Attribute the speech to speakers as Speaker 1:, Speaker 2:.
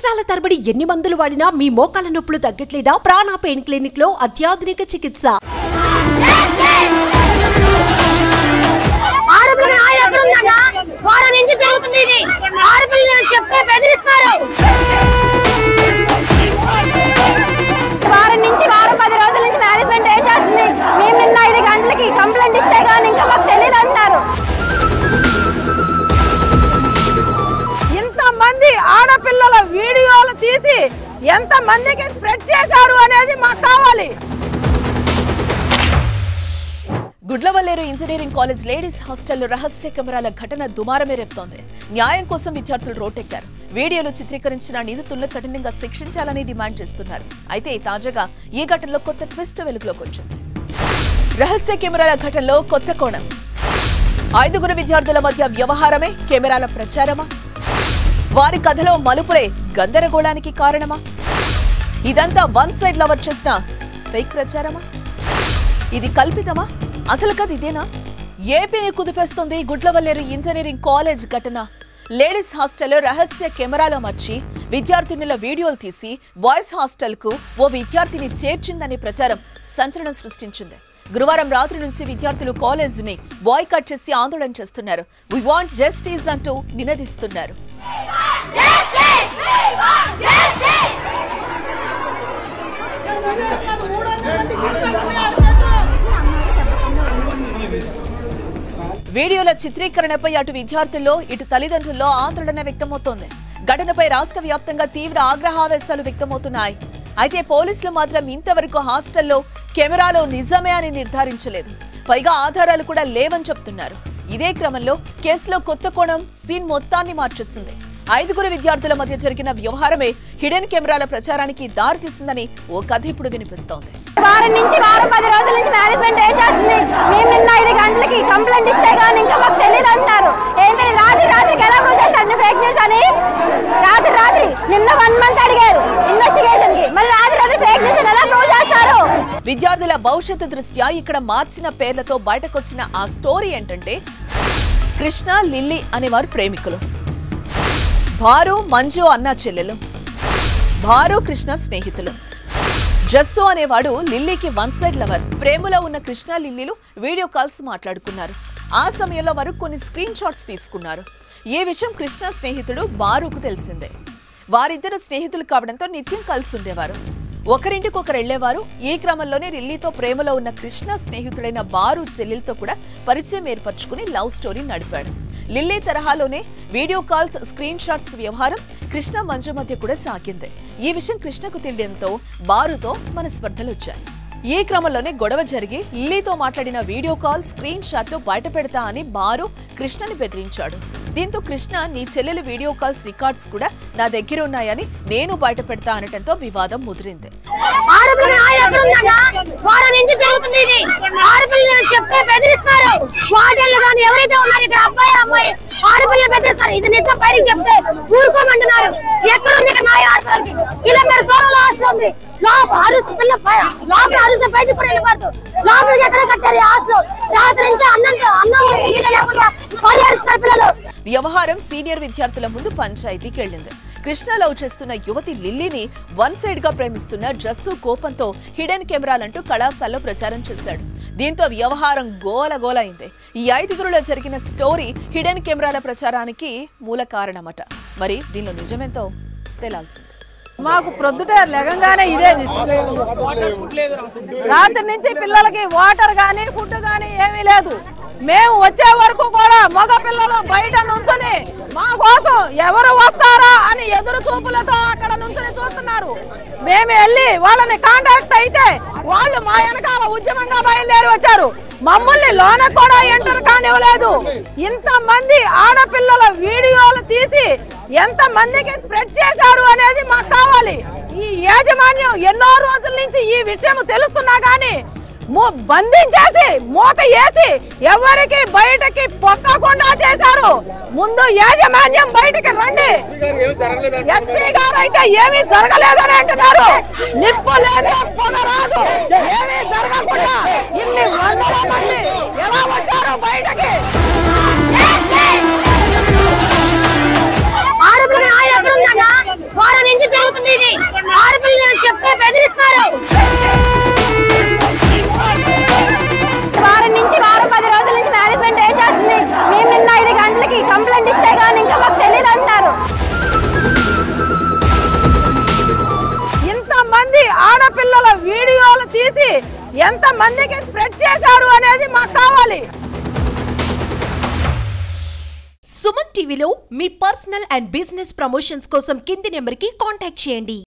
Speaker 1: సంవత్సరాల తరబడి ఎన్ని మందులు వాడినా మీ మోకాల నొప్పులు తగ్గట్లేదా? ప్రాణ పెయిన్ క్లినిక్ లో అత్యాధునిక చికిత్స.
Speaker 2: వారం నుంచి వారం 10 రోజుల నుంచి మేనేజ్మెంట్ ఏం చేస్తుంది? మేము నిన్న 5 గంటలకి కంప్లైంట్ ఇస్తే కానీ ఇంకా మాకు తెలియదు అంటున్నారు.
Speaker 3: ఇంతమంది ఆడపిల్లల వీడియోలు తీసి ఎంతమందికి స్ప్రెడ్ చేశారు అనేది మాకు కావాలి.
Speaker 4: గుడ్లవల్లేరు ఇంజనీరింగ్ కాలేజ్ లేడీస్ హాస్టల్లో రహస్య కెమెరాల ఘటన దుమారమే రేపుతోంది. న్యాయం కోసం విద్యార్థులు రోడ్డెక్కారు. వీడియోలు చిత్రీకరించిన నిందితులను కఠినంగా శిక్షించాలని డిమాండ్ చేస్తున్నారు. అయితే తాజాగా ఈ ఘటనలో కొత్త ట్విస్ట్ వెలుగులోకి వచ్చింది. రహస్య కెమెరాల ఘటనలో కొత్త కోణం. 5 విద్యార్థుల మధ్య వ్యవహారమే కెమెరాల ప్రచారమా? వారి కథలో మలుపులే గందరగోళానికి కారణమా? ఇదంతా వన్ సైడ్ లవర్ చేసిన ఫేక్ ప్రచారమా? ఇది కల్పితమా? అసలు కథ ఇదేనా? ఏపీని కుదిపేస్తుంది గుడ్లవల్లేరు ఇంజనీరింగ్ కాలేజ్ ఘటన. లేడీస్ హాస్టల్లో రహస్య కెమెరాలో మర్చి విద్యార్థినుల వీడియోలు తీసి బాయ్స్ హాస్టల్ కు ఓ విద్యార్థిని చేర్చిందనే ప్రచారం సంచలనం సృష్టించింది. గురువారం రాత్రి నుంచి విద్యార్థులు కాలేజ్ ని బాయ్కాట్ చేసి ఆందోళన చేస్తున్నారు. వి వాంట్ జస్టిస్ అంటూ నినదిస్తున్నారు. వీడియోల చిత్రీకరణపై అటు విద్యార్థుల్లో ఇటు తల్లిదండ్రుల్లో ఆందోళన వ్యక్తమవుతోంది. ఘటనపై రాష్ట్ర వ్యాప్తంగా తీవ్ర ఆగ్రహావేశాలు వ్యక్తమవుతున్నాయి. అయితే పోలీసులు మాత్రం ఇంతవరకు హాస్టల్లో కెమెరాలో నిజమే అని నిర్ధారించలేదు. పైగా ఆధారాలు కూడా లేవని చెప్తున్నారు. ఇదే క్రమంలో కేసులో కొత్త కోణం సీన్ మొత్తాన్ని మార్చేసింది. 5 విద్యార్థుల మధ్య జరిగిన వ్యవహారమే హిడెన్ కెమెరాల ప్రచారానికి దారితీసిందని ఓ కథ ఇప్పుడు వినిపిస్తోంది.
Speaker 2: వారం నుంచి వారం 10 రోజుల నుంచి మేనేజ్మెంట్ ఏం చేస్తుంది? మేము నిన్న 5 గంటలకి కంప్లైంట్ ఇస్తే కానీ ఇంకా మాకు తెలియదు అంటున్నారు. ఏంటని రాత్రికి ఎలా ప్రూవ్ చేస్తారు ఫేక్ న్యూస్ అని? రాత్రి నిన్న 1 మంత్ అడిగారు ఇన్వెస్టిగేషన్ కి, మరి రాత్రి ఫేక్ న్యూస్ ఎలా ప్రూవ్ చేస్తారు?
Speaker 4: విద్యార్థుల భవిష్యత్తు దృష్ట్యా ఇక్కడ మార్చిన పేర్లతో బయటకొచ్చిన ఆ స్టోరీ ఏంటంటే, కృష్ణ లిల్లీ అనేవారు ప్రేమికులు. భారు మంజు అన్నా చెల్లెలు. భారు కృష్ణ స్నేహితులు. జస్సు అనేవాడు లిల్లీకి వన్ సైడ్ లవర్. ప్రేమలో ఉన్న కృష్ణ లిల్లీలు వీడియో కాల్స్ మాట్లాడుకున్నారు. ఆ సమయంలో వారు కొన్ని స్క్రీన్ షాట్స్ తీసుకున్నారు. ఈ విషయం కృష్ణ స్నేహితుడు బారుకు తెలిసిందే. వారిద్దరు స్నేహితులు కావడంతో నిత్యం కలిసి ఉండేవారు. ఒకరింటికొకరు వెళ్లేవారు. ఈ క్రమంలోనే లిల్లీతో ప్రేమలో ఉన్న కృష్ణ స్నేహితుడైన బారు చెల్లెలతో కూడా పరిచయం ఏర్పరచుకుని లవ్ స్టోరీ నడిపాడు. లిల్లీ తరహాలోనే వీడియో కాల్స్, స్క్రీన్ షాట్స్ వ్యవహారం కృష్ణ మంజు మధ్య కూడా సాగింది. ఈ విషయం కృష్ణకు తెలియడంతో బారుతో మనస్పర్ధలు వచ్చాయి. ఈ క్రమంలోనే గొడవ జరిగి లిల్లీతో మాట్లాడిన వీడియో కాల్, స్క్రీన్ షాట్లు బయట పెడతా అని బారు కృష్ణని బెదిరించాడు. దీంతో కృష్ణ, నీ చెల్లెలు వీడియో కాల్స్ రికార్డ్స్ కూడా నా దగ్గర ఉన్నాయని నేను బయట పెడతా అనటంతో వివాదం ముదిరింది. వ్యవహారం సీనియర్ విద్యార్థుల ముందు పంచాయతీకి వెళ్లింది. కృష్ణ లవ్ చేస్తున్న యువతి లిల్లీని వన్ సైడ్ గా ప్రేమిస్తున్న జస్సు కోపంతో హిడెన్ కెమెరాలంటూ కళాశాలలో ప్రచారం చేశాడు. దీంతో వ్యవహారం గోలగోల అయింది. ఈ 5 జరిగిన స్టోరీ హిడెన్ కెమెరాల ప్రచారానికి మూల కారణమట. మరి దీనిలో నిజమేంతో తేలాల్సింది.
Speaker 3: మాకు ప్రొద్దుట లెగంగానే ఇదే రాత్రి నుంచి పిల్లలకి వాటర్ గానీ ఫుడ్ గానీ ఏమీ లేదు. మేము వచ్చే వరకు కూడా మగ పిల్లలు బయట నుంచుని మా కోసం ఎవరు వస్తారా అని ఎదురు చూపులతో అక్కడ నుంచుని చూస్తున్నారు. మేము వెళ్ళి వాళ్ళని కాంటాక్ట్ అయితే వాళ్ళు మా వెనకాల ఉద్యమంగా బయలుదేరి వచ్చారు. మమ్మల్ని లోన కూడా ఎంటర్ కానివ్వలేదు. ఇంతమంది ఆడపిల్లల వీడియోలు తీసి ఎంతమందికి స్ప్రెడ్ చేశారు అనేది మాకు కావాలి. ఈ యాజమాన్యం ఎన్నో రోజుల నుంచి ఈ విషయం తెలుస్తున్నా గానీ బంధించేసి మూత వేసి ఎవరికి బయటకి పొక్కకుండా చేశారు. ముందు యాజమాన్యం బయటకి రండి. ఎస్పీ గారు అయితే ఏమీ జరగలేదని అంటున్నారు. నిప్పు లేదు, పొగ రాదు, ఏమీ జరగకుండా ఇన్ని వందల మంది ఎలా వచ్చారు బయటకి? వారం నుంచి ఎంత మందికి స్ప్రెడ్ చేశారు అనేది మాకు కావాలి.
Speaker 1: సుమన్ టీవీలో మీ పర్సనల్ అండ్ బిజినెస్ ప్రమోషన్స్ కోసం కింది నెంబర్కి కాంటాక్ట్ చేయండి.